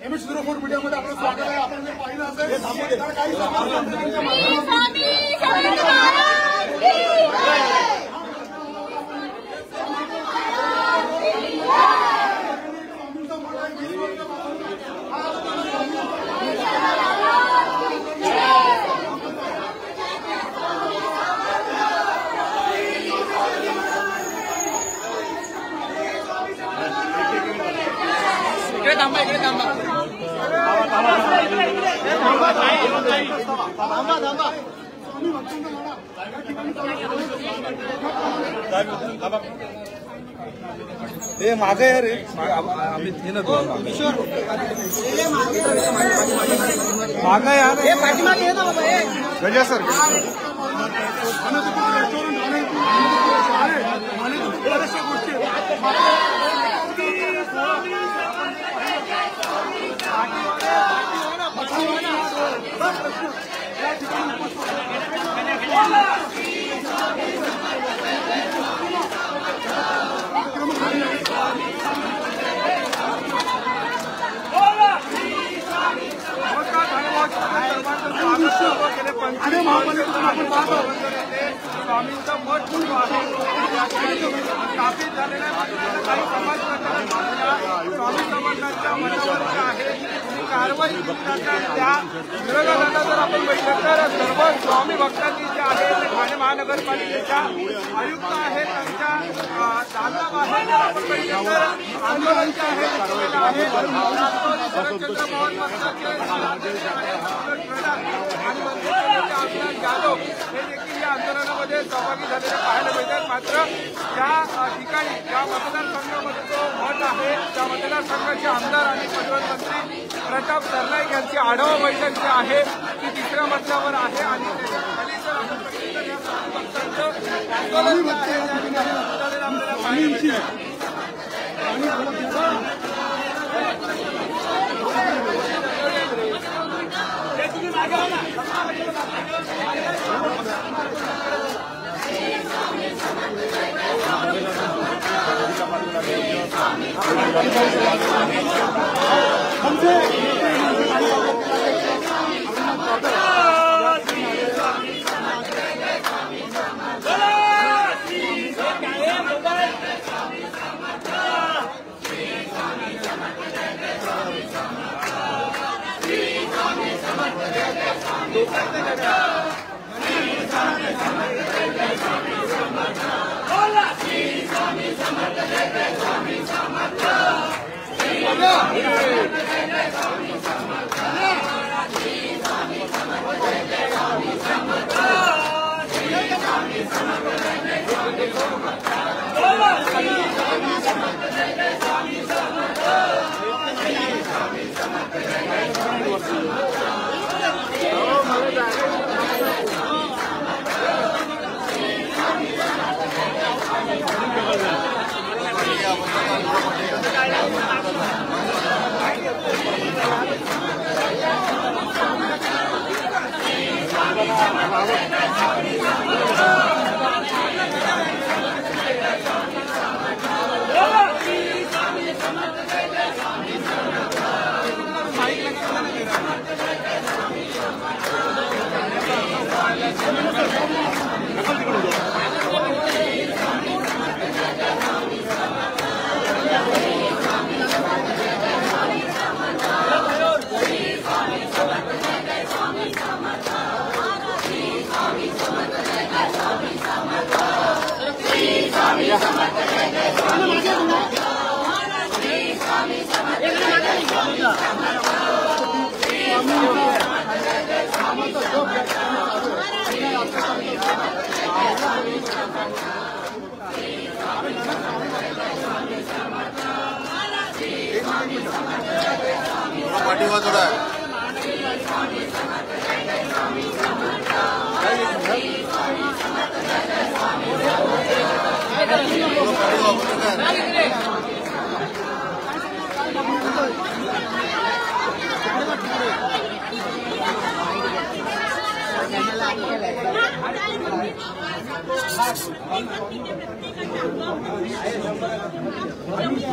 MH04 मीडियामध्ये आपलं स्वागत आहे। आपण जे पाहिलं असेल काही हे मागे रे आम्ही मागे यार हे पाठीमागे ये ना बाबा हे गजा सर स्वामींचा मठ सुरू आहे स्थापित झालेल्या काही समाज स्वामी समर्थांच्या मठावरच्या आहे कारवाई त्या विरोधात जर आपण बघितलं तर सर्व स्वामी भक्तांनी जे आहे ते ठाणे महानगरपालिकेच्या आयुक्त आहेत त्यांच्या दालनाबाहेर जर आपण बघितलं तर आंदोलन जे आहे शरदचंद्र पवार पक्षाचे जाधव हे देखील या आंदोलनामध्ये सहभागी झालेले पाहायला मिळतात। मात्र या ठिकाणी ज्या मतदारसंघामध्ये जो मठ आहे त्या मतदारसंघाचे आमदार आणि परिवहन मंत्री प्रताप सरनाईक यांची आढावा बैठक जी आहे ती तिसऱ्या मजल्यावर आहे आणि आंदोलन जे आहे आपल्याला पाहायला मिळते।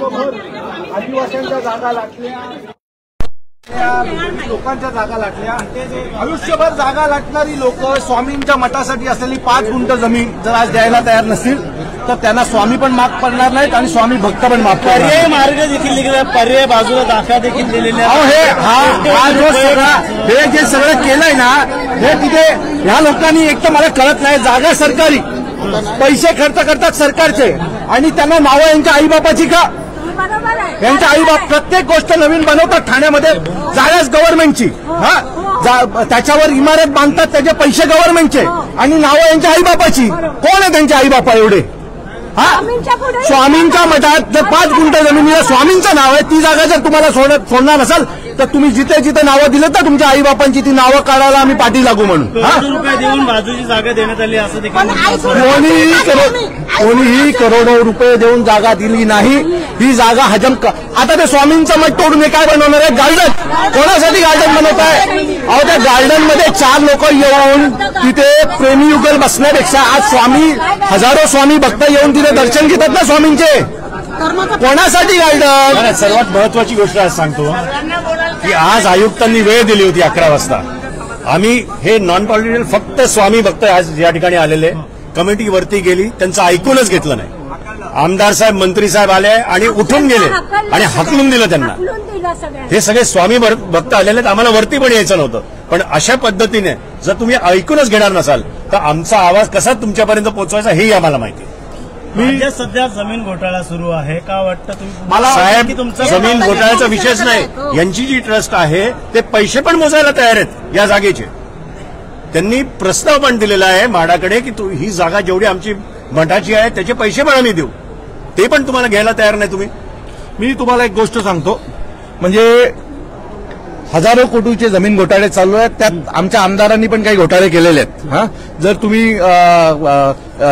Come on. आदिवासींच्या जागा लाटल्या, लोकांच्या जागा लाटल्या. आयुष्यभर जागा लाटणारी लोक स्वामींच्या मठासाठी असलेली 5 गुंठ जमीन जर आज द्यायला तयार नसतील तर त्यांना स्वामी पण माफ करणार नाहीत आणि स्वामी भक्त पण माफ करणार. पर्याय मार्ग देखील निघाला, पर्याय बाजूला दाखला देखील दिलेले. हा जो सगळा हे जे सगळं केलंय ना, हे तिथे ह्या लोकांनी एक तर मला कळत नाही, जागा सरकारी, पैसे खर्च करतात सरकारचे आणि त्यांना नावं यांच्या आईबापाची का? यांच्या आईबाप प्रत्येक गोष्ट नवीन बनवतात. ठाण्यामध्ये जागाच गव्हर्नमेंटची, त्याच्यावर इमारत बांधतात, त्याचे पैसे गव्हर्नमेंटचे आणि नावं यांच्या आईबापाची. कोण आहे त्यांचे आईबापा एवढे? स्वामींच्या मठात जर 5 गुंठ जमिनीला स्वामींचं नाव आहे, ती जागा जर तुम्हाला सोडणार असाल तर तुम्ही जिथे जिथे नावं दिलं तर तुमच्या आईबापांची ती नावं काढायला आम्ही पाठी लागू म्हणून. ₹1 देऊन बाजूची जागा देण्यात आली असं देखील. कोणीही करोडो रुपये देऊन जागा दिली नाही. ही जागा आता ते स्वामींचं मठ तोडून हे काय बनवणार आहे? गार्डन. कोणासाठी गार्डन बनवत आहे? अहो, त्या गार्डन मध्ये 4 लोक येऊन तिथे प्रेमी युगल बसण्यापेक्षा आज स्वामी, हजारो स्वामी भक्त येऊन तिथे दर्शन घेतात ना स्वामींचे. कोणासाठी गार्डन? सर्वात महत्वाची गोष्ट आज सांगतो की आज आयुक्तांनी वेळ दिली होती 11 वाजता. आम्ही हे नॉन पॉलिटिकल फक्त स्वामी भक्त आज या ठिकाणी आलेले, कमिटी वरती गेली, त्यांचं ऐकूनच घेतलं नाही. आमदार साहेब, मंत्री साहेब आले आणि उठून गेले आणि हाकलून दिलं त्यांना. हे सगळे स्वामी भक्त आलेले, आम्हाला वरती पण यायचं नव्हतं. पण अशा पद्धतीने जर तुम्ही ऐकूनच घेणार नसाल तर आमचा आवाज कसा तुमच्यापर्यंत पोहोचवायचा हेही आम्हाला माहिती. मी सध्या जमीन घोटाळा सुरू आहे, का वाटतं तुम्ही? मला साहेब, जमीन घोटाळ्याचा विषयच नाही. यांची जी ट्रस्ट आहे ते पैसे पण मोजायला तयार आहेत या जागेचे. त्यांनी प्रस्ताव पण दिलेला आहे म्हाडाकडे की ही जागा जेवढी आमची मठाची आहे त्याचे पैसे पण आम्ही देऊ. ते पण तुम्हाला घ्यायला तयार नाही तुम्ही. मी तुम्हाला एक गोष्ट सांगतो, म्हणजे हजारो कोटीचे जमीन घोटाळे चालू आहेत. त्यात आमच्या आमदारांनी पण काही घोटाळे केलेले आहेत. जर तुम्ही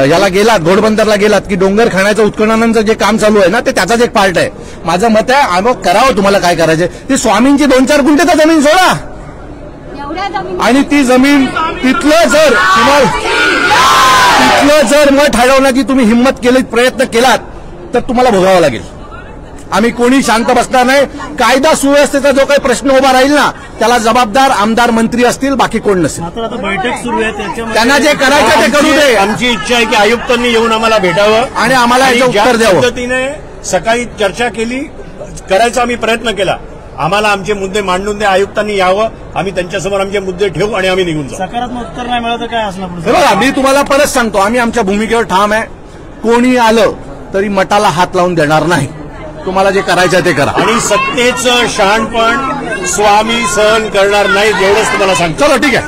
याला गेलात, घोडबंदरला गेलात की डोंगर खाण्याचं उत्खननाचं जे काम चालू आहे ना, ते त्याचाच एक पार्ट आहे. माझं मत आहे आम्ही करावं, तुम्हाला काय करायचंय ते. स्वामींची 2-4 गुंठे तर जमीन सोडा आणि ती जमीन तिथलं जर मठ हटवण्याची तुम्ही हिंमत केली, प्रयत्न केलात तर तुम्हाला भोगावं लागेल. आम्ही कोणी शांत बसणार नाही. कायदा सुव्यवस्थेचा जो काही प्रश्न उभा राहील ना, त्याला जबाबदार आमदार मंत्री असतील, बाकी कोण नसेल. आता बैठक सुरू आहे, त्याच्यामध्ये त्यांना जे करायचं ते करू दे. आमची इच्छा आहे की आयुक्तांनी येऊन आम्हाला भेटावं आणि आम्हाला याचं उत्तर द्यावं. पद्धतीने सकाळी चर्चा केली, करायचा आम्ही प्रयत्न केला. आम्हाला आमचे मुद्दे मांडून दे, आयुक्तांनी यावं, आम्ही त्यांच्यासमोर आमचे मुद्दे ठेवू आणि आम्ही निघून जाऊ. सकारात्मक उत्तर नाही मिळालं तर काय असणार? बघा, मी तुम्हाला परत सांगतो, आम्ही आमच्या भूमिकेवर ठाम आहे. कोणी आलं तरी मठाला हात लावून देणार नाही. तुम्हाला जे करायचं ते करा. आणि सत्तेचं शहाणपण स्वामी सहन करणार नाही, एवढंच तुम्हाला सांगतो. चलो ठीक आहे,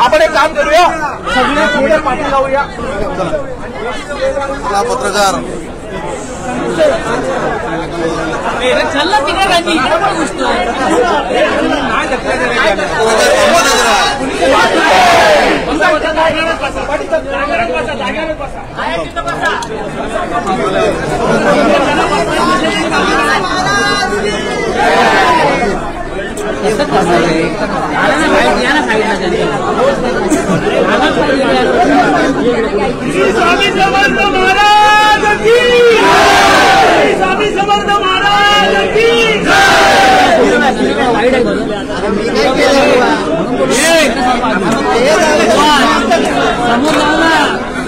आपण एक काम करूया, सगळे थोडे पाठी लावूया. पत्रकार स्वामी समर्थ महाराज की स्वामी समर्थ महाराज की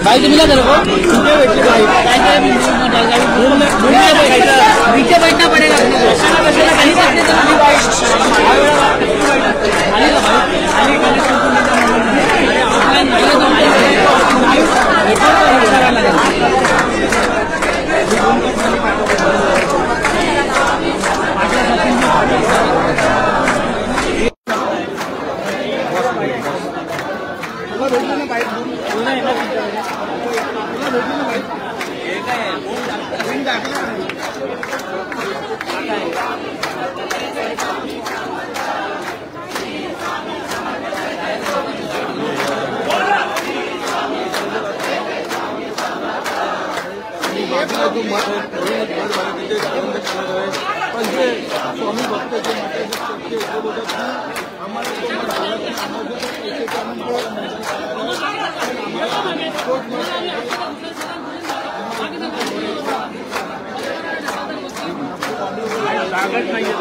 भाई मिला तेरे को नीचे बैठना पड़ेगा. स्वामी भक्त आम्हाला लागत नाहीये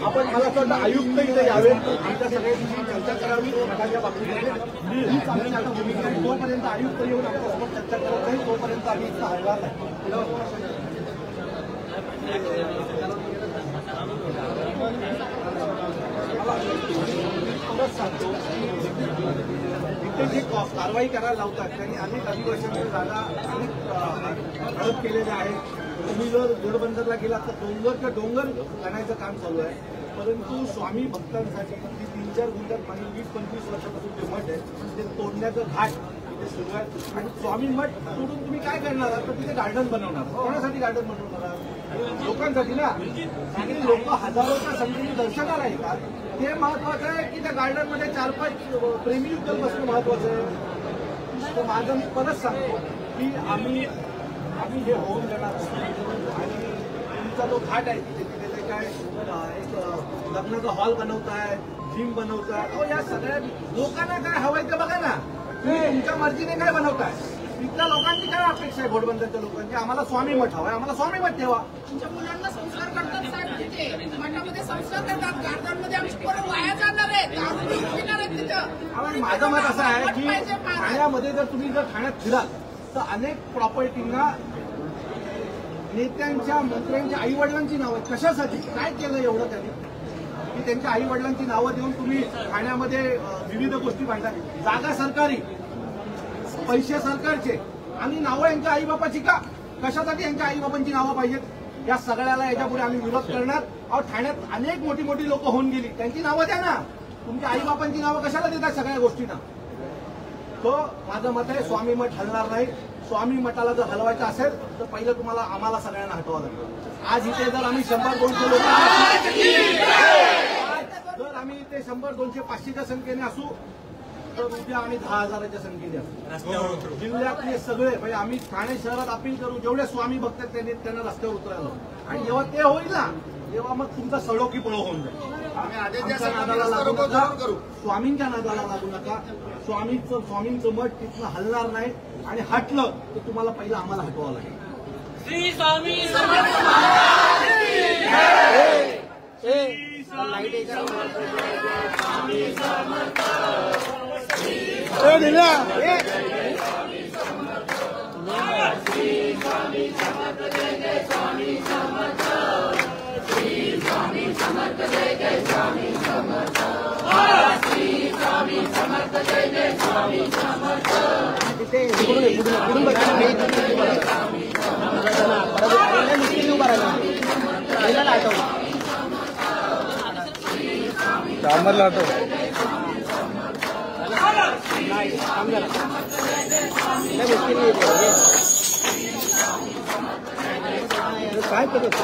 आपण मला असं वाटतं आयुक्त इथे यावेत आमच्या सगळ्यांची चर्चा करावी मठाच्या बाबतीत हीच आमची आता भूमिका आहे. तोपर्यंत आयुक्त येऊन आमच्यासोबत चर्चा करत नाही तोपर्यंत आम्ही इथं हलणार नाही. परत सांगतो इथे जी कारवाई करायला लावतात त्यांनी अनेक अधिवेशनाच्या जागा अनेक हडप केलेल्या आहेत. तुम्ही जर जोडबंदरला गेला तर डोंगर डोंगर जाण्याचं काम चालू आहे. परंतु स्वामी भक्तांसाठी ती 3-4 गुंठ्यात मागील 20-25 वर्षापासून जे मठ आहे ते तोडण्याचं घाट तिथे सुरू आहे. आणि स्वामी मठ तोडून तुम्ही काय करणार तर तिथे गार्डन बनवणार. कोणासाठी गार्डन बनवणार? लोकांसाठी ना. सगळी लोक हजारोच्या संख्येने दर्शनाला येतात. ते महत्वाचं आहे की त्या गार्डनमध्ये 4-5 प्रेमी युगल बसणं महत्वाचं आहे. तर माझं मी परत सांगतो की आम्ही हे होऊन देणार आणि तुमचा जो घाट आहे तिथे ते काय एक लग्नाचा हॉल बनवताय, जिम बनवताय. या सगळ्या लोकांना काय हवंय ते बघा ना. तुम्ही तुमच्या मर्जीने काय बनवताय. तिथल्या लोकांची काय अपेक्षा आहे घोडबंदरच्या लोकांची? आम्हाला स्वामी मठ हवाय, आम्हाला स्वामी मठ ठेवा. तुमच्या मुलांना संस्कार करतात साहेब तिथे मठामध्ये संस्कार करतात. गार्डनमध्ये आमची पोरं वाया जाणार आहेत, दारू पिणार आहेत तिथं. माझं मत असं आहे की ठाण्यामध्ये जर तुम्ही ठाण्यात फिराल तर अनेक प्रॉपर्टींना नेत्यांच्या मंत्र्यांच्या आई वडिलांची नावं आहेत. कशासाठी? काय केलं एवढं त्यांनी की त्यांच्या आई वडिलांची नावं देऊन तुम्ही ठाण्यामध्ये विविध गोष्टी मांडता. जागा सरकारी, पैसे सरकारचे आणि नावं यांच्या आईबापाची का? कशासाठी यांच्या आईबापांची नावं पाहिजेत? या सगळ्याला याच्यापुढे आम्ही विरोध करणार आहोत. ठाण्यात अनेक मोठी मोठी लोक होऊन गेली, त्यांची नावं द्या ना. तुमच्या आईबापांची नावं कशाला देतात सगळ्या गोष्टींना? तो माझं मत आहे स्वामी मठ हलणार नाही. स्वामी मठाला जर हलवायचं असेल तर पहिलं तुम्हाला आम्हाला सगळ्यांना हटवावं लागेल. आज इथे जर आम्ही 100-200 लोक जर आम्ही इथे 100-200 500च्या संख्येने असू तर उद्या आम्ही 10,000च्या संख्येने असू. जिल्ह्यातले सगळे म्हणजे आम्ही ठाणे शहरात अपील करू जेवढे स्वामी भक्त आहेत त्यांना रस्त्यावर उतरायला. आणि जेव्हा ते होईल ना तेव्हा मग तुमचा सडो की पळो होऊन जाईल. आमच्या नादाला लागू नका, स्वामींच्या नादाला लागू नका. स्वामींचं मठ तिथनं हलणार नाही आणि हटलं तर तुम्हाला पहिलं आम्हाला हटवावं लागेल. श्री स्वामी आम्हाला आठव काय करत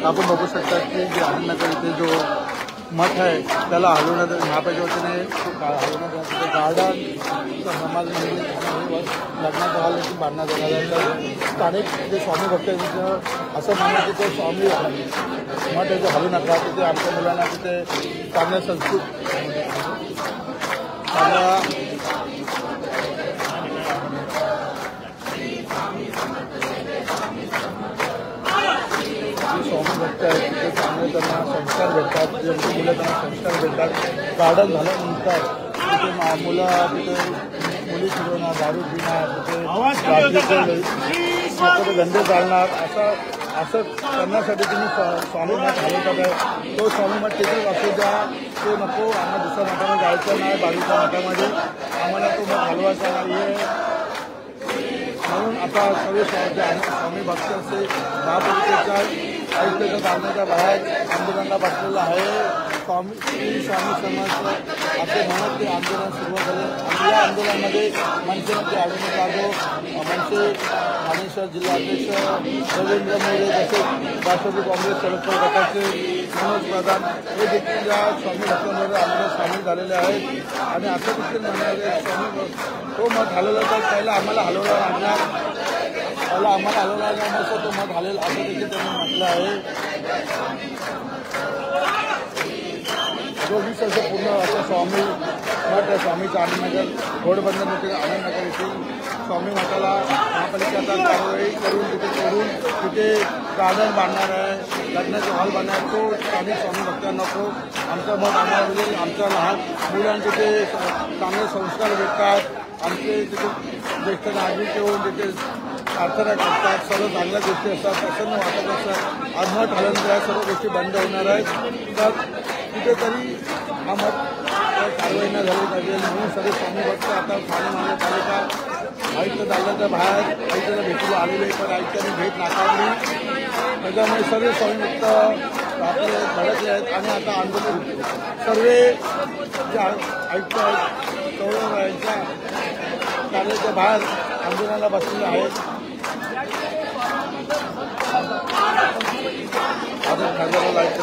आपण बघू शकता की जे आनंदनगर इथे जो मठ आहे त्याला हलवण्यात महापालिका वतीने हलवण्यात गार्डन समाज मंदिर लग्नाचा हॉल देखील बांधण्यात येणार आहे. तर स्थानिक जे स्वामी भक्त आहेत असं म्हणणं की ते स्वामी मठ आहे जे हलवू नका, तिथे आमच्या मुलांना तिथे चांगल्या संस्कृत चांगल्या स्वामी भक्त आहेत तिथे चांगले त्यांना संस्कार भेटतात, ज्यांची मुलं त्यांना संस्कार भेटतात. गार्डन झाल्यानंतर तिथे मुलं तिथे मुली फिरवणार, दारू पिणार, तिथे धंदे चालणार असं करण्यासाठी तुम्ही स्वामी मठ हलवतात आहे. तो स्वामी मठ तिथेच असू द्या, तो नको. आम्हाला दुसऱ्या मठामध्ये जायचं नाही, बाजूच्या मठामध्ये आम्हाला तो मठ हलवायचा नाही आहे. म्हणून आता सर्व स्वामी भक्त असे महापालिकेच्या आयुक्ताच्या कामाच्या बाहेर आंदोलनाला बसलेलं आहे. स्वामी समाज असे म्हणत ते आंदोलन सुरुवात झाले आणि या आंदोलनामध्ये मनसेमध्ये अडवणूक जाधव, मनसे ठाणेश्वर जिल्हाध्यक्ष रवींद्र मोरे तसेच राष्ट्रवादी काँग्रेस शरद पवार गटाचे मनोज प्रधान हे देखील या स्वामी भक्तांमध्ये आंदोलन सामील झालेले आहेत. आणि असं देखील म्हणाले स्वामी तो मत हलवला तर पहिला आम्हाला हलवला लागणार, पहिला आम्हाला हलवला लागणार नसतं तो मत हलेल असं देखील त्यांनी म्हटलं आहे. 20 वर्ष पूर्ण असं स्वामी मठ आहे. स्वामीचं आनंदनगर घोडबंदर येथे आनंदनगर येथील स्वामी मठाला महापालिकेचा कारवाई करून तिथे तोडून तिथे गार्डन बांधणार आहे, लग्नाचे हॉल बांधणार. तो स्थानिक स्वामी भक्तांना नको. आमचं मत आम्हाला म्हणजे आमच्या लहान मुलांना तिथे चांगले संस्कार भेटतात. आमचे तिथे ज्येष्ठ नागरिक येऊन तिथे प्रार्थना करतात, सर्व चांगल्या गोष्टी असतात, प्रसन्न वाटत असतात. आज मठ हलवून या सर्व गोष्टी बंद होणार आहेत. तर कुठेतरी हा मठ कारवाई न झाली पाहिजे म्हणून सर्व स्वामी भक्त आता ठाणे महानगरपालिका आयुक्त दालनाच्या बाहेर आयुक्ताला भेटीला आलेले, पण आयुक्तांनी भेट नाकारली. त्याच्यामुळे सर्व स्वामी भक्त आपले धडकले आहेत आणि आता आंदोलन सर्व जे आयुक्त आहेत यांच्या कार्यालयाच्या बाहेर आंदोलनाला बसलेले आहेत. आता खासदाराला आयुक्त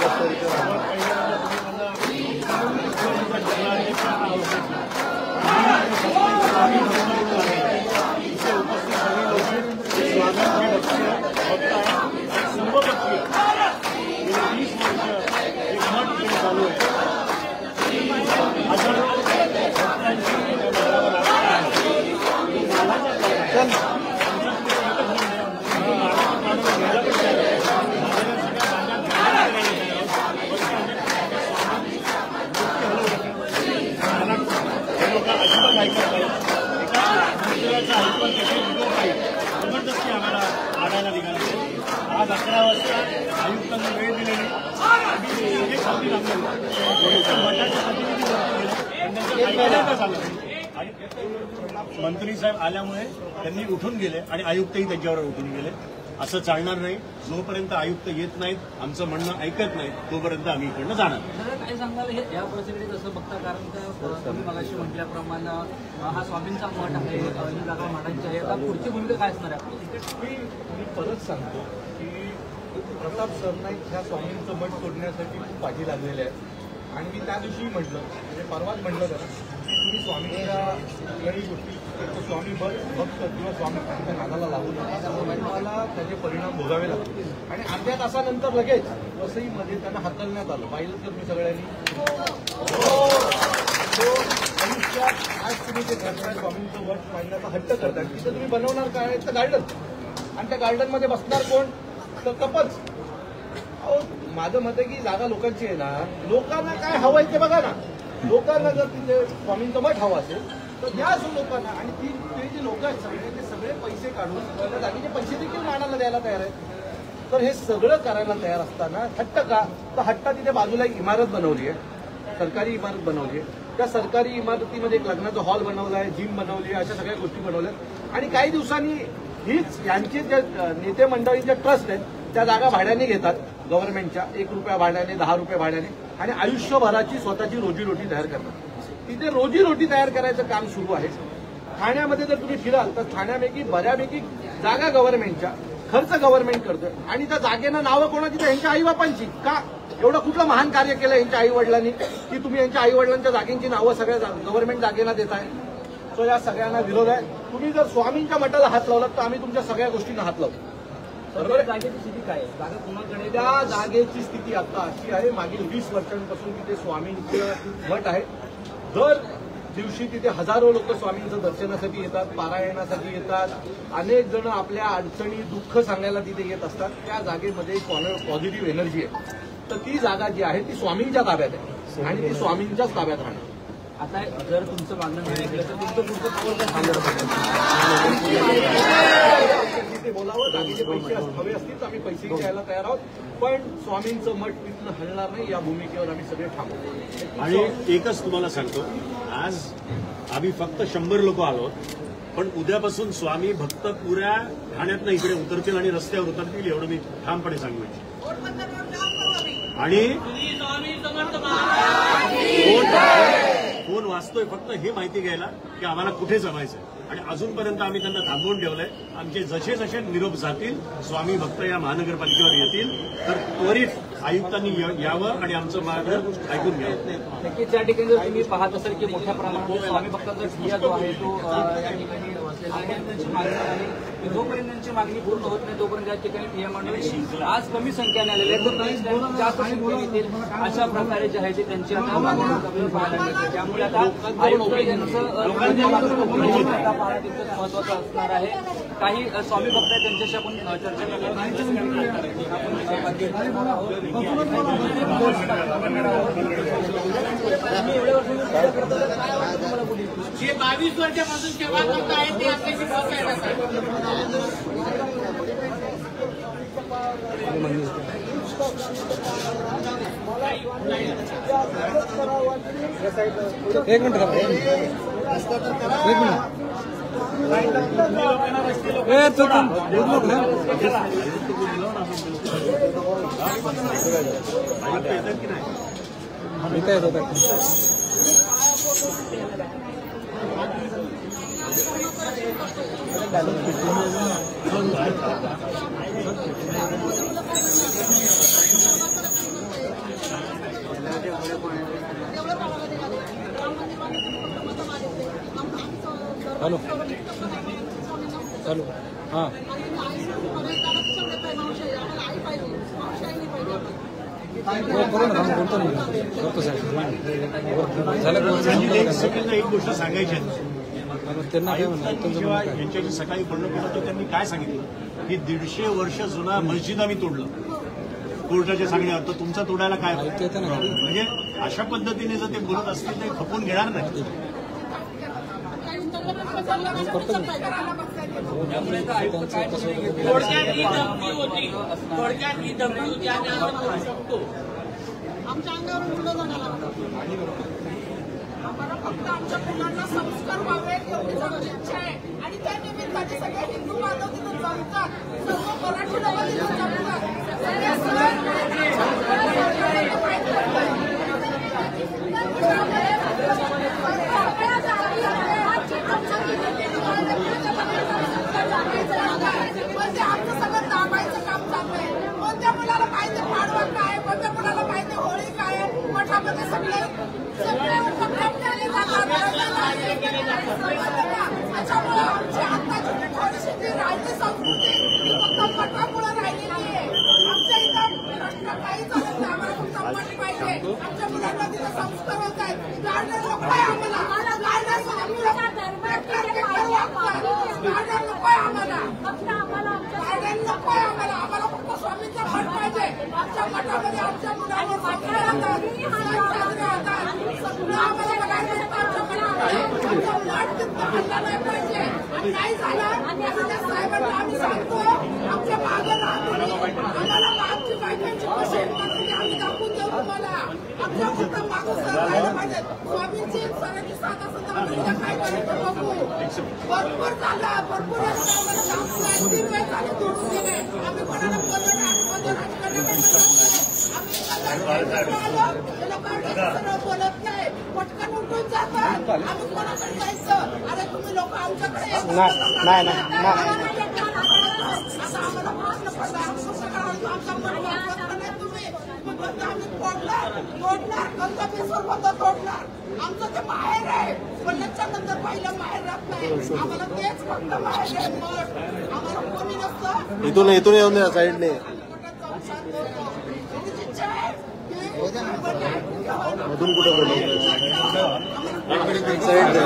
जबरदस्ती आम्हाला लढायला निघाला. आज 11 वाजता आयुक्तांनी वेळ दिलेली मंत्री साहेब आल्यामुळे त्यांनी उठून गेले आणि आयुक्तही त्यांच्यावर उठून गेले. असं चालणार नाही. जोपर्यंत आयुक्त येत नाहीत, आमचं म्हणणं ऐकत नाहीत, तोपर्यंत आम्ही इकडनं जाणार. काय सांगाल हे या परिस्थितीत कसं बघता? कारण तुम्ही मगाशी म्हटल्याप्रमाणे हा स्वामींचा मठ आहे, ही जागा मठांची आहे. आता पुढची भूमिका काय असणार आहे? मी परत सांगतो की प्रताप सरनाईक ह्या स्वामींचं मठ सोडण्यासाठी खूप पाठी लागलेले आहेत. आणि मी त्या दिवशी म्हटलं, म्हणजे परवाच म्हटलं त्याला की तुम्ही स्वामींच्या कुठल्याही गोष्टी स्वामी भक्त किंवा स्वामी भक्तांच्या नादाला लागू नका, तुम्हाला त्याचे परिणाम भोगावे लागतील. आणि अर्ध्या तासानंतर लगेच वसईमध्ये त्यांना हकलण्यात आलं. पाहिलं तर मी सगळ्यांनी आयुष्यात आज तुम्ही जे करताय स्वामींचं मठ बांधण्याचा हट्ट करताय, तिथं तुम्ही बनवणार काय तर गार्डन, आणि त्या गार्डनमध्ये बसणार कोण तर कपल्स. अहो माझं मत आहे की जागा लोकांची आहे ना, लोकांना काय हवं आहे ते बघा ना. लोकांना जर तिथे स्वामींचं मठ हवं असेल तर द्या लोकांना. आणि ते जे लोक आहेत सगळे ते सगळे पैसे काढून त्या जागेचे पैसे देखील मानाला द्यायला तयार आहेत. तर हे सगळं करायला तयार असताना हट्ट का तर हट्टा तिथे बाजूला एक इमारत बनवली आहे, सरकारी इमारत बनवली आहे. त्या सरकारी इमारतीमध्ये एक लग्नाचा हॉल बनवला आहे, जिम बनवली आहे, अशा सगळ्या गोष्टी बनवल्या आहेत. आणि काही दिवसांनी हीच यांचे जे नेते मंडळीचे ट्रस्ट आहेत त्या जागा भाड्याने घेतात गव्हर्नमेंटच्या, 1 रुपया भाड्याने, 10 रुपये भाड्याने, आणि आयुष्यभराची स्वतःची रोजीरोटी तयार करतात. तिथे रोजीरोटी तयार करायचं काम सुरू आहे. ठाण्यामध्ये जर तुम्ही फिराल तर ठाण्यापैकी बऱ्यापैकी जागा गव्हर्नमेंटच्या खर्च गव्हर्नमेंट करतोय आणि त्या जागेनं नावं कोणाची तर यांच्या आईबापांची का एवढं कुठलं महान कार्य केलं यांच्या आई वडिलांनी की तुम्ही यांच्या आई वडिलांच्या जागेंची नावं सगळ्या गव्हर्नमेंट जागेना देताय. सो या सगळ्यांना विरोध आहे. तुम्ही जर स्वामींच्या मठाला हात लावलात तर आम्ही तुमच्या सगळ्या गोष्टींना हात लावतो. बरोबर. जागेची स्थिती काय आहे? जागा कोणाकडे? त्या जागेची स्थिती आता अशी आहे, मागील 20 वर्षांपासून तिथे स्वामींचं मठ आहे. दर दिवशी तिथे हजारो लोक स्वामींचं दर्शनासाठी येतात, पारायणासाठी येतात. अनेक जण आपल्या अडचणी दुःख सांगायला तिथे येत असतात. त्या जागेमध्ये पॉझिटिव्ह एनर्जी आहे. तर ती जागा जी आहे ती स्वामींच्या ताब्यात आहे आणि ती स्वामींच्याच ताब्यात राहणार. आता जर तुमचं मागणं नाही केलं तर तुमचं पुढचं पाऊल काय सांगणार? तिथे बोलावं, जागेचे पैसे हवे असतील तर आम्ही पैसे द्यायला तयार आहोत, पण स्वामींचं मठ तिथनं हलणार नाही या भूमिकेवर आम्ही सगळे ठाकू. आणि एकच तुम्हाला सांगतो, आज आम्ही फक्त 100 लोक आलो, पण उद्यापासून स्वामी भक्त पुऱ्या ठाण्यातनं इकडे उतरतील आणि रस्त्यावर उतरतील एवढं मी ठामपणे सांगू इच्छितो. आणि कोण वाचतोय फक्त हे माहिती घ्यायला की आम्हाला कुठे जमायचं. आणि अजूनपर्यंत आम्ही त्यांना थांबवून ठेवलंय. आमचे जसे जसे निरोप जातील, स्वामी भक्त या महानगरपालिकेवर येतील तर त्वरित आयुक्तांनी यावं आणि आमचं मार्ग ऐकून घ्यावं. नक्कीच या ठिकाणी जर तुम्ही पाहत असाल की मोठ्या प्रमाणात स्वामी भक्तांचा ठिय्या जो आहे तो या ठिकाणी त्यांची मागणी आहे. जोपर्यंत त्यांची मागणी पूर्ण होत नाही तोपर्यंत या ठिकाणी ठिय्या मंडळी आज कमी संख्येने आलेले आहेत. जास्त संख्येने येतील अशा प्रकारे जे आहे ते त्यांची आता मागणी पाहायला मिळते. त्यामुळे आता आयुक्त यांचं पाहणं तितकंच महत्वाचं असणार आहे. काही स्वामी भक्त आहेत त्यांच्याशी आपण चर्चा करणार. जे 22 वर्षापासून सेवा करत आहेत ते आपल्याशी बसायला एक मिनिट हॅलो हॅलो हां करू ना बोलतो ना करतो साहेब एक गोष्ट सांगायची आहे. त्यांना काय जेव्हा यांच्याशी सकाळी बोलणं केलं तर त्यांनी काय सांगितलं की 150 वर्ष जुना मस्जिद आम्ही तोडलं कोर्टाच्या सांगण्यावर. तर तुमचा तोडायला काय म्हणजे अशा पद्धतीने जर ते बोलत असतील तर खपून घेणार नाही. आमच्या अंगावर मुलं जाणार आम्हाला फक्त आमच्या मुलांना संस्कार व्हावे एवढीच आमची इच्छा आहे. आणि त्या निमित्ताने सगळे हिंदू बांधव तिथून जमतात, सर्व मराठी लोक तिथून जमतात. आमचं सगळं दाबायचं काम चालू आहे. कोणत्या मुलाला पाहिजे पाडवा काय, कोणत्या मुलाला पाहिजे होळी काय, मठामध्ये सगळे उपक्रम केले जातात. त्याच्यामुळे आमची आत्ताची थोडीशी जी राहिली संस्कृती ती फक्त मठामुळे राहिलेली आहे. आमच्या इथं प्रश्न काही चालत नाही. आम्हाला फक्त मठ पाहिजे. आमच्या मुलांना तिथे संस्कार होत आहेत. गार्डन नको आहे आम्हाला, गार्डन नको आहे आम्हाला, गार्डन नको आहे आम्हाला. आम्हाला फक्त स्वामींचा मठ पाहिजे. आमच्या मठामध्ये आमच्या मुलांवर साजरे होतात, सगळं आम्हाला बघायचं होतं. आमच्या मठामध्ये आमचं मठ तिथं हल्ला नाही पाहिजे. नाही झालं साहेबांना आम्ही सांगतो आमच्या मागे आम्हाला आमची बायकांची कशी आम्ही दाखवून देऊ तुम्हाला. आमच्या फक्त मागं राहायला पाहिजे. स्वामींची सरांची साथ असेल तर आम्ही काय करायचं बघू. भरपूर झालं, भरपूर काम 3 वेळ झाले तोडून गेले. आम्ही कोणाला बोललो नाही, आम्ही राजकारणाकडे बोलत नाही, पटकन उठून जातात. आम्ही कोणाकडे जायचं. अरे तुम्ही लोक आमच्याकडे आमचा मन वापरत नाही तुम्ही मग आम्ही तोडणार कंचा पिसवर बंद तोडणार आमचं ते माहेर आहे पण त्याच्यानंतर पहिलं माहेर राहत नाही आम्हाला तेच फक्त माहेर आहे मठ आम्हाला कोणी नसतं इथून येऊन द्या साईडने मधून कुठे साईड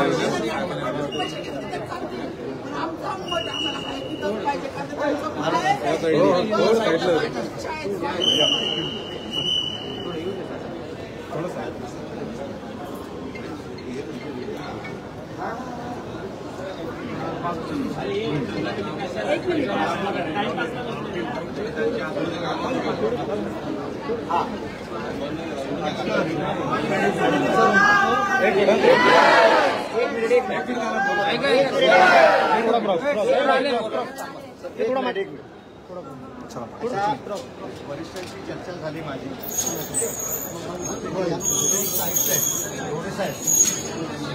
वरिष्ठांशी चर्चा झाली माझी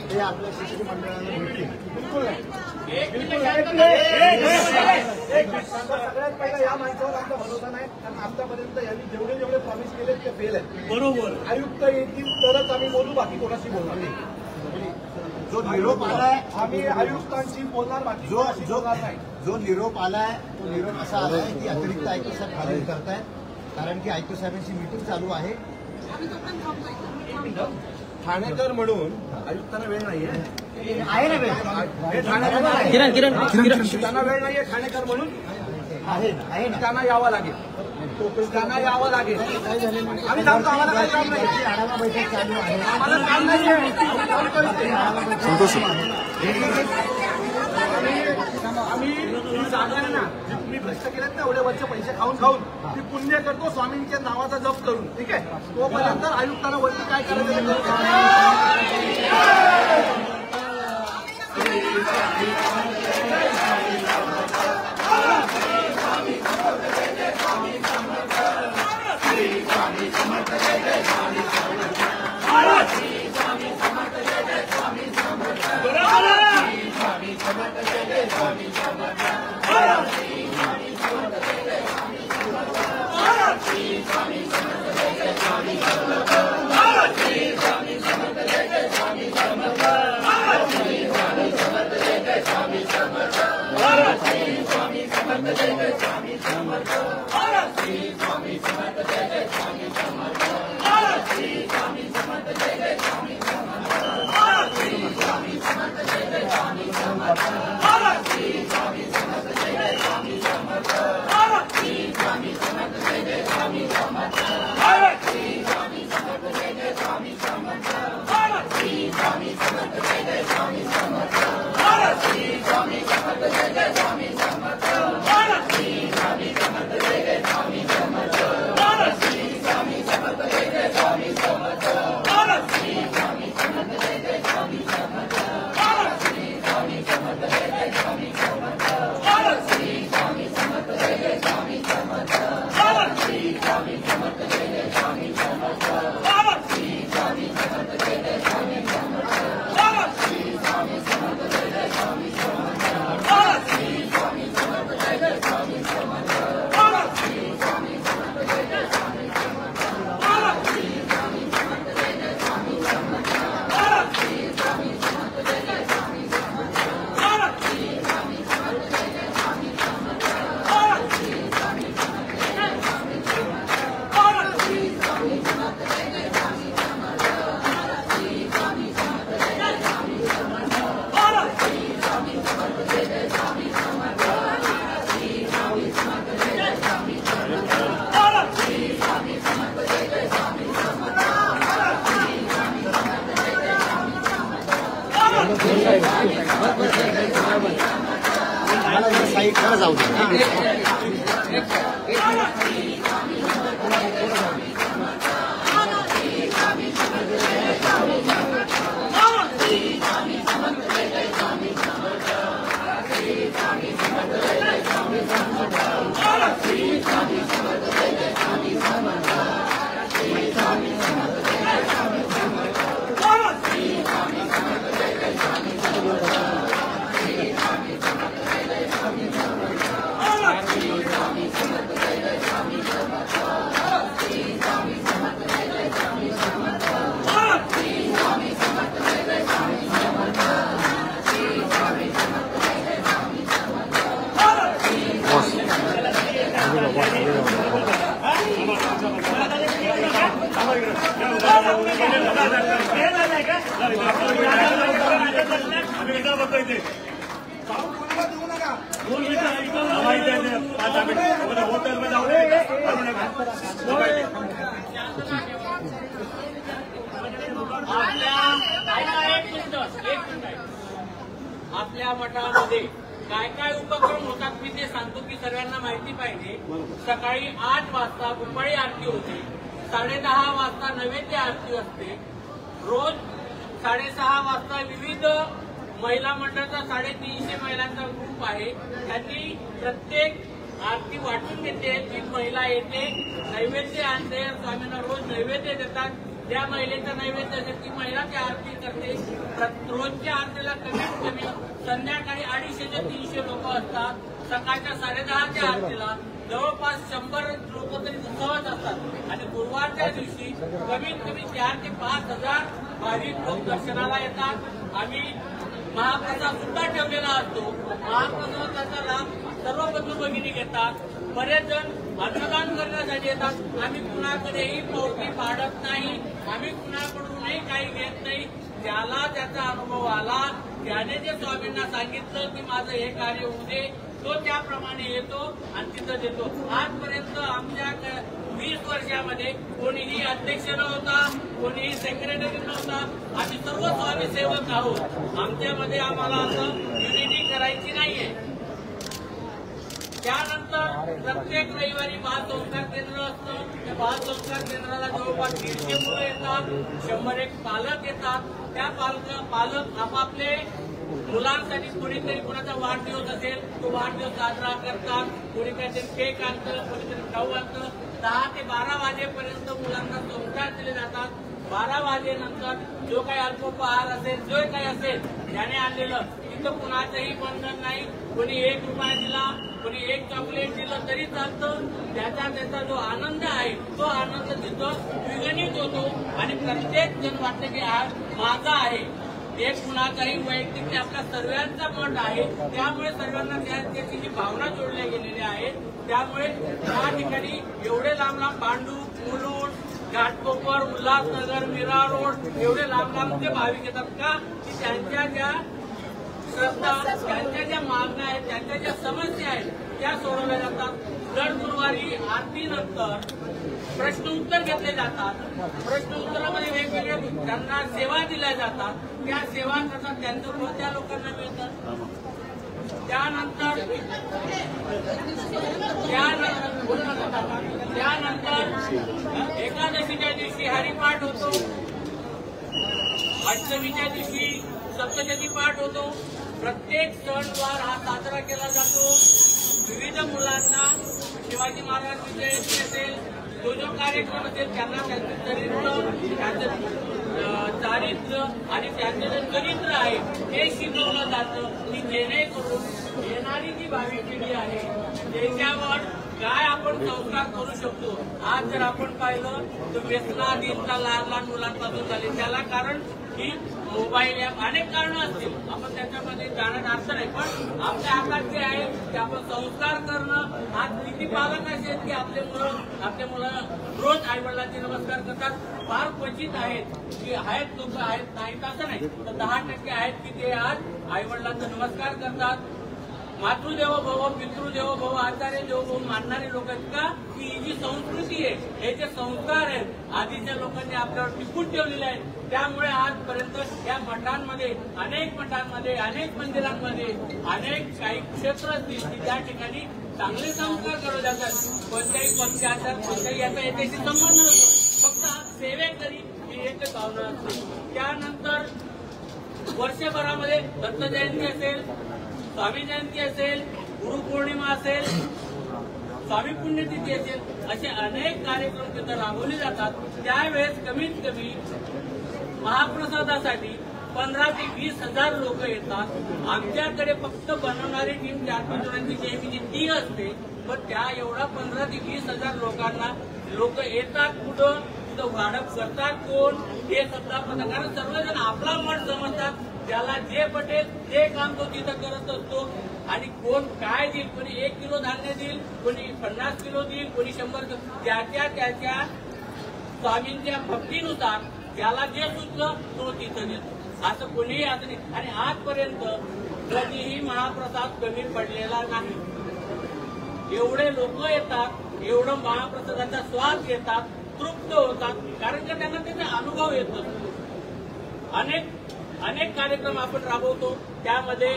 ते आपल्या शिष्टमंडळाला भेटतील सगळ्यात पहिला या माणसावर आमचा भरोसा नाही कारण आतापर्यंत यांनी जेवढे प्रॉमिस केले ते फेल आहे. बरोबर आयुक्त येतील तरच आम्ही बोलू बाकी कोणाशी बोलणार नाही. जो निरोप आलाय आम्ही आयुक्तांशी बोलणार बाकी कोणाशी बोलणार नाही. जो निरोप आलाय तो निरोप असा आलाय की अतिरिक्त आयुक्त साहेब खाली करतायत कारण की आयुक्त साहेबांची मीटिंग चालू आहे. ठाणेकर म्हणून आयुक्तांना वेळ नाहीये आहे ना वेळ त्यांना वेळ नाहीये ठाणेकर म्हणून आहे ना त्यांना यावं लागेल आम्ही थांबतो आम्हाला काही काम नाही आढावा बैठक चालू आहे. आम्हाला काम नाहीये आम्ही ही जागा आहे ना जी तुम्ही भ्रष्ट केलेत ना एवढे वरचे पैसे खाऊन ती पुण्य करतो स्वामींच्या नावाचा जप करून ठीक आहे तोपर्यंत आयुक्तांना वरती काय करायचं साईडला जाऊ दे. आपल्या मठामध्ये काय काय उपक्रम होतात मी ते सांगतो की सर्वांना माहिती पाहिजे. सकाळी 8 वाजता भुपाळी आरती होते, 10:30 वाजता नैवेद्य आरती असते. रोज 6:30 वाजता विविध महिला मंडळाचा 350 महिलांचा ग्रुप आहे. त्यांनी प्रत्येक आरती वाटून घेते. ती महिला येते, नैवेद्य आणते, स्वामींना रोज नैवेद्य देतात. त्या महिलेचा नैवेद्य असेल ती महिला त्या आरती करते. रोजच्या आरतीला कमीत कमी संध्याकाळी 250 ते 300 लोक असतात. सकाळच्या 10:30च्या आरतीला जवळपास 100 लोक तरी सहज असतात. आणि गुरुवारच्या दिवशी कमीत कमी 4,000 ते 5,000 भाविक लोक दर्शनाला येतात. आम्ही महाप्रसाद सुद्धा ठेवलेला असतो. महाप्रसादाचा लाभ सर्व बंधू भगिनी घेतात. बरेच जण अन्नदान करण्यासाठी येतात. आम्ही कुणाकडेही पावती पाडत नाही, आम्ही कुणाकडूनही काही घेत नाही. ज्याला त्याचा अनुभव आला, त्याने जे स्वामींना सांगितलं की माझं हे कार्य होऊ दे, तो त्याप्रमाणे येतो आणि तिथं देतो. आजपर्यंत आमच्या 20 वर्षामध्ये कोणीही अध्यक्ष नव्हता, कोणीही सेक्रेटरी नव्हता. आम्ही सर्व स्वामी सेवक आहोत. आमच्यामध्ये आम्हाला असं युनिटी करायची नाहीये. त्यानंतर प्रत्येक रविवारी बाल संस्कार केंद्र असतं. त्या बाल संस्कार केंद्राला जवळपास 150 मुलं येतात, 101 पालक येतात. त्या पालक आपापले मुलांसाठी कोणीतरी कोणाचा वाढदिवस असेल तो वाढदिवस साजरा करतात. कोणी काहीतरी केक आणतं, कोणीतरी खाऊ आणतं. 10 ते 12 वाजेपर्यंत मुलांना संस्कार दिले जातात. 12 वाजेनंतर जो काही अल्पोपहार असेल, जो काही असेल त्याने आणलेलं, तिथं कुणाचंही बंधन नाही. कोणी 1 रुपया दिला, कोणी 1 चॉकलेट दिलं तरी चालतं. त्याचा जो आनंद आहे तो आनंद तिथं द्विगुणित होतो. आणि प्रत्येक जण वाटतं की आज माझा आहे, हे कुणाचाही वैयक्तिक नाही, आपल्या सर्वांचा मठ आहे. त्यामुळे सर्वांना त्याची जी भावना जोडल्या गेलेल्या आहेत. त्यामुळे त्या ठिकाणी एवढे लांब लांब पांडू, मुलुंड, घाटकोपर, उल्हासनगर, मीरा रोड एवढे लांब लांबचे भाविक येतात का की त्यांच्या ज्या श्रद्धा, त्यांच्या ज्या मागण्या आहेत, त्यांच्या ज्या समस्या आहेत त्या सोडवल्या जातात. दर गुरुवारी आरतीनंतर प्रश्न उत्तर घेतले जातात. प्रश्न उत्तरामध्ये वेगवेगळ्या त्यांना सेवा दिल्या जातात. त्या सेवा करतात त्यांचं फळ त्या लोकांना मिळतं. त्यानंतर एकादशीच्या दिवशी हरिपाठ होतो, अष्टमीच्या दिवशी सप्तशती पाठ होतो. प्रत्येक सणवार हा साजरा केला जातो. विविध मुलांना शिवाजी महाराज विजयंती असेल, जो कार्यक्रम असेल त्यांना त्यांचं चरित्र, त्यांचं चारित्र्य आणि त्यांचं जे चरित्र आहे ते शिकवलं जातं की जेणेकरून येणारी जी भावी पिढी आहे त्याच्यावर काय आपण संस्कार करू शकतो. आज जर आपण पाहिलं तर व्यसनाधीनता लहान लहान मुलांपासून झाली. त्याला कारण ही मोबाईल ॲप, अनेक कारणं असतील, आपण त्याच्यामध्ये जाण्यात अर्थ नाही. पण आपल्या हातात जे आहे ते आपण संस्कार करणं. आज किती पालक असे आहेत की आपले मुलं रोज आईवडिलांचे नमस्कार करतात. फार क्वचित आहेत की आहेत लोक आहेत, नाहीत असं नाही, तर 10% आहेत की ते आज आईवडिलांचा नमस्कार करतात. मातृदेवो भव, पितृदेवो भव, आचार्य देवो भव मानणारे लोक आहेत का की ही जी संस्कृती आहे, हे जे संस्कार आहेत आधीच्या लोकांनी आपल्यावर टिकून ठेवलेले आहेत. त्यामुळे आजपर्यंत या मठांमध्ये, अनेक मठांमध्ये, अनेक मंदिरांमध्ये अनेक काही क्षेत्र असतील की त्या ठिकाणी चांगले संस्कार केले जातात. कोणत्याही पक्षाचार, कोणत्याही याच्याशी संबंध नसतो, फक्त सेवेकरी ही एकच भावना असते. त्यानंतर वर्षभरामध्ये दत्त जयंती असेल, स्वामी जयंती असेल, गुरुपौर्णिमा असेल, स्वामी पुण्यतिथी असेल, असे अनेक कार्यक्रम तिथं राबवले जातात. त्यावेळेस कमीत कमी महाप्रसादासाठी 15,000 ते 20,000 लोक येतात. आमच्याकडे फक्त बनवणारी टीम 4-5 जणांची नेहमीची टीम असते. पण त्या एवढा 15,000 ते 20,000 लोकांना लोक येतात कुठं, तिथं वाढप करतात कोण हे सुद्धा पता. कारण सर्वजण आपला मठ समजतात. ज्याला जे पटेल ते काम तो तिथं करत असतो. आणि कोण काय देईल, कोणी 1 किलो धान्य देईल, कोणी 50 किलो देईल, कोणी 100 किलो, त्याच्या स्वामींच्या भक्तीनुसार ज्याला जे सुचलं तो तिथं देतो. असं कोणीही असं नाही. आणि आजपर्यंत कधीही महाप्रसाद कमी पडलेला नाही. एवढे लोक येतात, एवढं महाप्रसादाचा स्वाद घेतात, तृप्त होतात, कारण का त्यांना त्याचा अनुभव येतो. अनेक कार्यक्रम आपण राबवतो. त्यामध्ये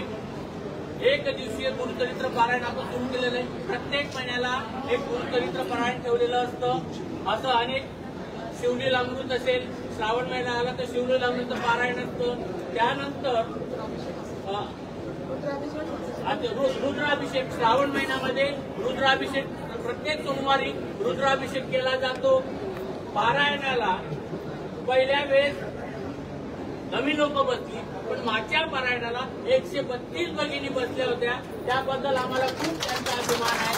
एक दिवसीय गुरुचरित्र पारायण आपण सुरू केलेलं आहे. प्रत्येक महिन्याला एक गुरुचरित्र पारायण ठेवलेलं असतं. असं अनेक शिवलील अमृत असेल, श्रावण महिना आला तर शिवलील अमृत पारायण असतं. त्यानंतर रुद्राभिषेक, श्रावण महिन्यामध्ये रुद्राभिषेक प्रत्येक सोमवारी रुद्राभिषेक केला जातो. पारायणाला पहिल्या वेळेस कमी लोक बसली, पण मागच्या पारायणाला 132 भगिनी बसल्या होत्या. त्याबद्दल आम्हाला खूप त्यांचा अभिमान आहे.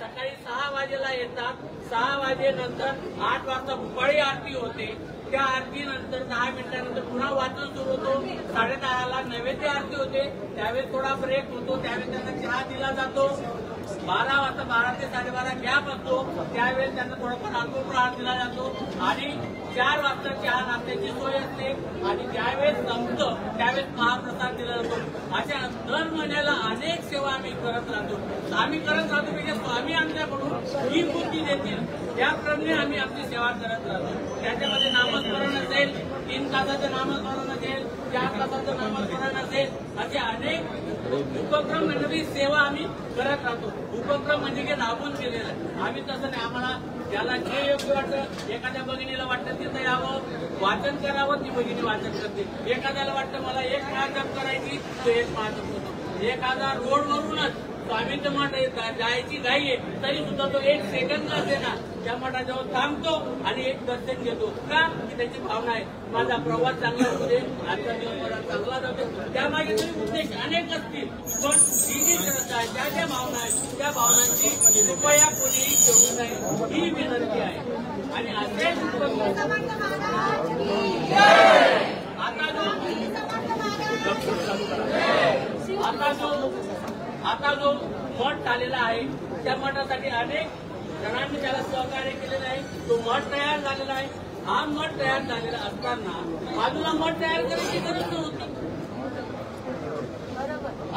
सकाळी 6 वाजेला येतात. 6 वाजेनंतर 8 वाजता भुपाळी आरती होते. त्या आरतीनंतर 10 मिनिटांनंतर पुन्हा वाचन सुरू होतो. 10:30ला नैवेद्य आरती होते. त्यावेळेस थोडा ब्रेक होतो. त्यावेळेस त्यांना चहा दिला जातो. 12 वाजता 12 ते 12:30 गॅप असतो. त्यावेळेस त्यांना थोडाफार अल्पप्रहार दिला जातो आणि 4 वाजता चहा नाश्त्याची सोय असते आणि ज्यावेळेस संपतं त्यावेळेस महाप्रसाद दिला जातो. अशा दर महिन्याला अनेक सेवा आम्ही करत राहतो. आम्ही करत राहतो म्हणजे स्वामी आमच्याकडून ही बुद्धी देतील त्याप्रमाणे आम्ही आपली सेवा करत राहतो. त्याच्यामध्ये नामस्मरण असेल, 3 तासाचं नामस्मरण असेल, 4 तासाचं नामस्मरण असेल, असे अनेक उपक्रम म्हणजे सेवा आम्ही करत राहतो. उपक्रम म्हणजे की राबून केलेला आहे. आम्ही तसं नाही. आम्हाला ज्याला जे योग्य वाटतं, एखाद्या भगिनीला वाटतं तिथं यावं, वाचन करावं, ती भगिनी वाचन करते. एखाद्याला वाटतं मला 1 माळ जप करायची, तो 1 माळ जप करतो. एखादा रोडवरूनच स्वामींचं मठ जायची घाई आहे तरी सुद्धा तो 1 सेकंद असे ना त्या मठाजवळ थांबतो आणि एक दर्शन घेतो. का की त्याची भावना आहे माझा प्रवास चांगला होते, आजचा दिवस मला चांगला जातो. त्यामागे तरी उद्देश अनेक असतील, पण ही जी श्रद्धा आहे, ज्या ज्या भावना आहेत त्या भावनांची कृपया कोणीही ठेवू नये ही विनंती आहे. आणि असेच आता जो मठ झालेला आहे त्या मठासाठी अनेक जणांनी त्याला सहकार्य केलेलं आहे. तो मठ तयार झालेला आहे. हा मठ तयार झालेला असताना बाजूला मठ तयार करायची गरज नव्हती.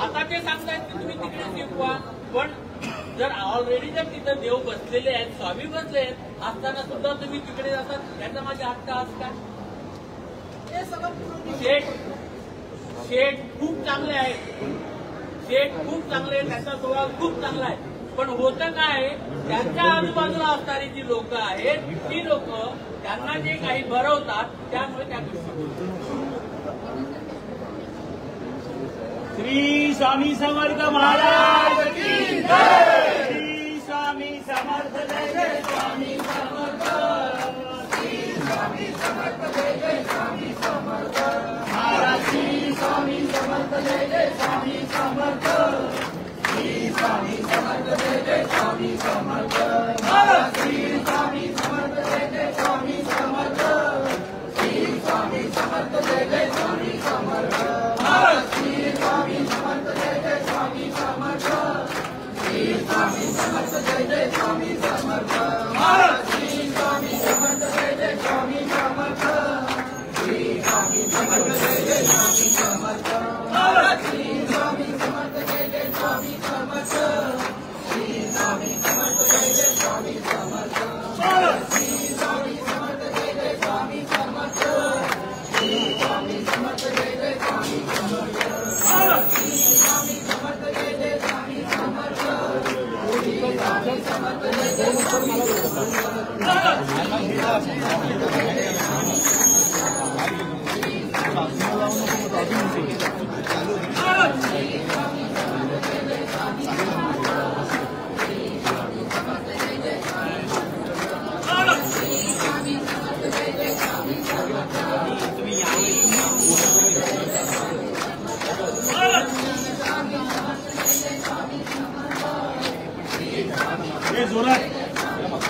आता ते सांगतायत की तुम्ही तिकडे शिकवा, पण जर ऑलरेडी जर तिथं देव बसलेले आहेत, स्वामी बसले आहेत असताना सुद्धा तुम्ही तिकडे जातात, त्याचा माझे हक्क असतात. शेठ खूप चांगले आहेत, शेठ खूप चांगले आहेत, त्यांचा स्वभाव खूप चांगला आहे. पण होतं काय, त्यांच्या आजूबाजूला असणारी जी लोक आहेत ती लोक त्यांना जे काही भरवतात त्यामुळे त्या श्री स्वामी समर्थ महाराज की जय. श्री स्वामी समर्थ जय जय स्वामी समर्थ. श्री स्वामी समर्थ जय जय स्वामी समर्थ महाराज. श्री स्वामी समर्थ जय जय स्वामी समर्थ. श्री स्वामी समर्थ जय जय स्वामी समर्थ महाराज. श्री स्वामी समर्थ जय जय स्वामी समर्थ. श्री स्वामी समर्थ जय जय स्वामी समर्थ महाराज. श्री स्वामी समर्थ जय जय स्वामी समर्थ. श्री स्वामी समर्थ जय जय स्वामी समर्थ महाराज. श्री स्वामी समर्थ जय जय स्वामी समर्थ. श्री स्वामी समर्थ जय जय स्वामी समर्थ महाराज. श्री स्वामी समर्थ जय जय स्वामी समर्थ. श्री स्वामी समर्थ जय जय स्वामी समर्थ महाराज. श्री स्वामी समर्थ जय जय स्वामी समर्थ. श्री स्वामी समर्थ जय जय स्वामी समर्थ महाराज. श्री स्वामी समर्थ जय जय स्वामी समर्थ. श्री स्वामी समर्थ जय जय स्वामी समर्थ महाराज. जोरात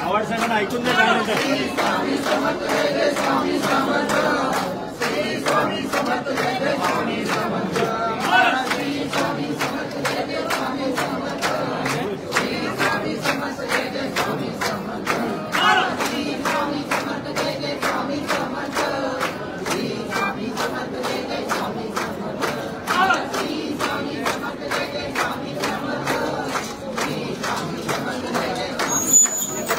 आवाज सगळ्यांना ऐकून दे. श्री स्वामी समर्थ जय जय स्वामी समर्थ. श्री स्वामी समर्थ जय जय स्वामी समर्थ. श्री स्वामी समर्थ जय जय स्वामी समर्थ. श्री स्वामी समर्थ जय जय स्वामी समर्थ. श्री स्वामी समर्थ जय जय स्वामी समर्थ. श्री स्वामी समर्थ जय जय स्वामी समर्थ. श्री स्वामी समर्थ जय जय स्वामी समर्थ. श्री स्वामी समर्थ जय जय स्वामी समर्थ.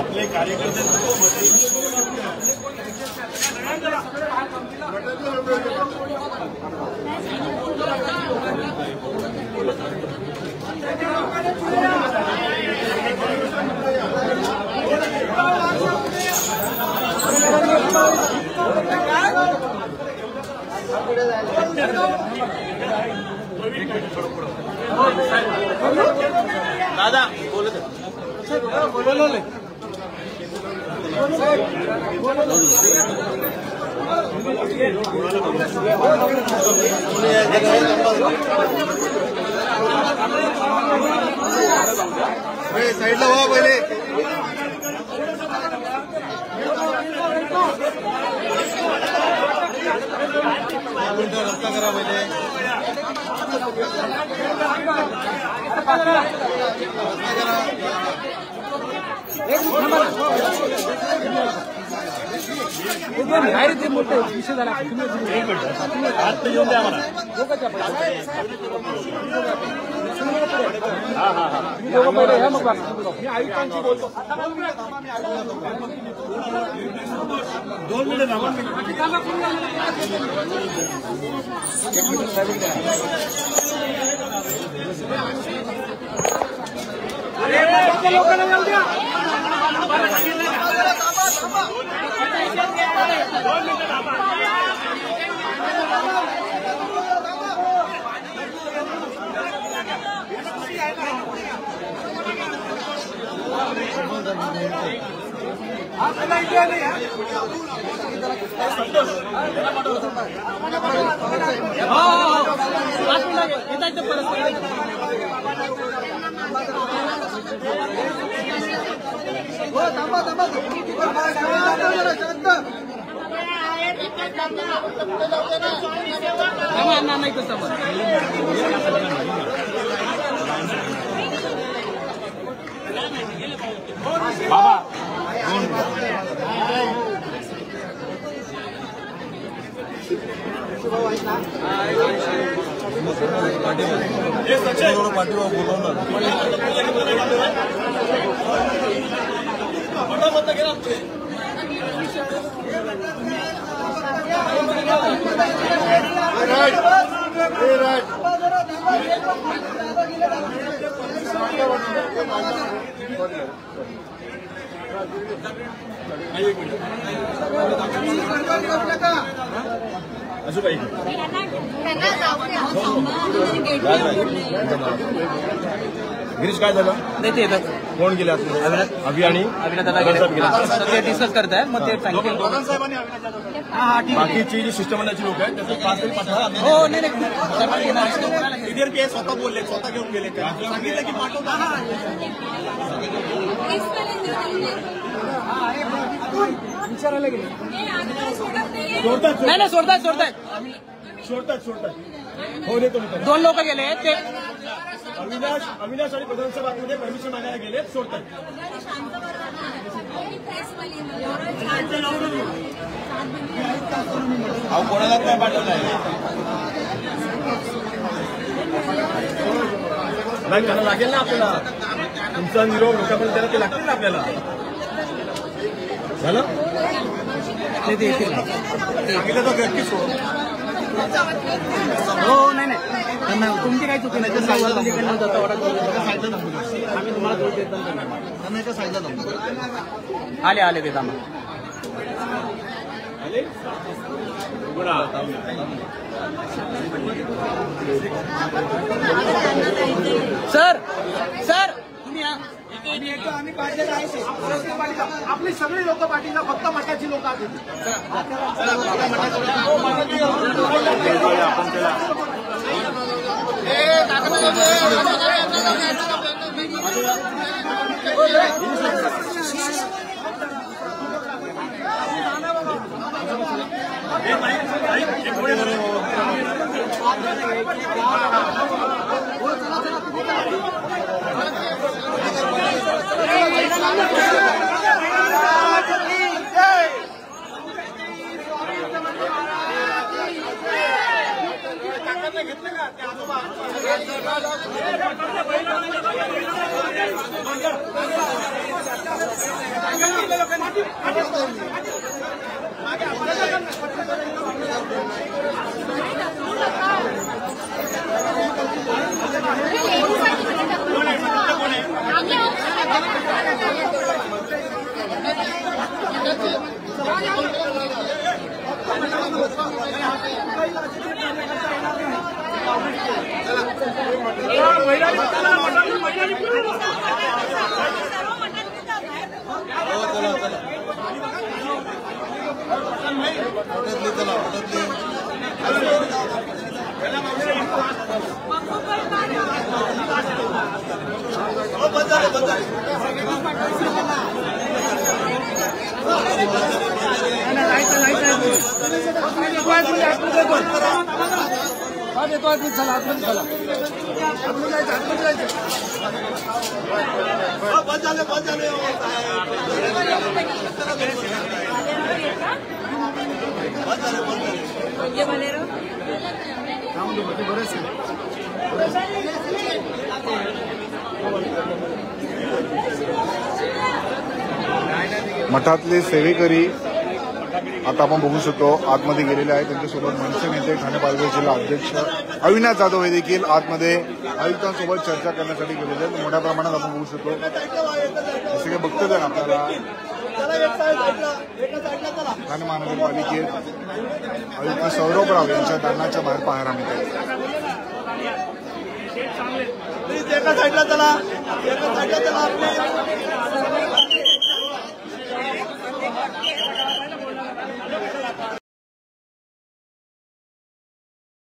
आपले कार्यकर्ते दादा बोलत साईडला व्हा पहिले. रस्ता करा पहिले. मोठे विषय झाला. हात येऊन द्या मला. मी आयुक्तांशी बोलतो. 2 मिनिट थांबा. लोकांना जाऊ द्या. नाही कसं गिरीश काय झालं नाही ते येतात. कोण गेले अभि आणि ते डिस्कस करतायत. मग ते सांगितलं बाकीची जी शिष्टमंडळाची लोक आहेत त्याचं पास तरी पाठवा. हो नाही इतर के स्वतः बोलले, स्वतः घेऊन गेले. सांगितलं की पाठवता. विचारायला गेले. सोडतात नाही सोडतायत. हो देतो मी. 2 लोक गेले. ते अविनाश आणि प्रधानसाहेब आतमध्ये परमिशन मागायला गेले. सोडतात. अहो कोणाला काय पाठवलं नाही. त्यांना लागेल ना आपल्याला. तुमचा निरोप लोकांपर्यंत त्याला ते लागतील ना आपल्याला. झालं सांगितलं तर नक्की सोड. हो नाही तुमची काही चुकी नाही. आम्ही तुम्हाला दोष देत आले ते थांबा. सर तुम्ही या. आम्ही पाहिजे आहे. आपली सगळी लोक पाठीला फक्त मठाची लोक आहेत. मठातले सेवेकरी आता आपण बघू शकतो आतमध्ये गेलेले आहेत. त्यांच्यासोबत मनसे नेते ठाणे पालघर जिल्हा अध्यक्ष अविनाश जाधव हे देखील आतमध्ये आयुक्तांसोबत चर्चा करण्यासाठी गेलेले आहेत. मोठ्या प्रमाणात आपण बघू शकतो जसं काही बघतो तर आपल्याला ठाणे महानगरपालिकेत आयुक्त सौरभ राव यांच्या दालनाच्या बाहेर पाहायला मिळते. एका साईडला चला आपले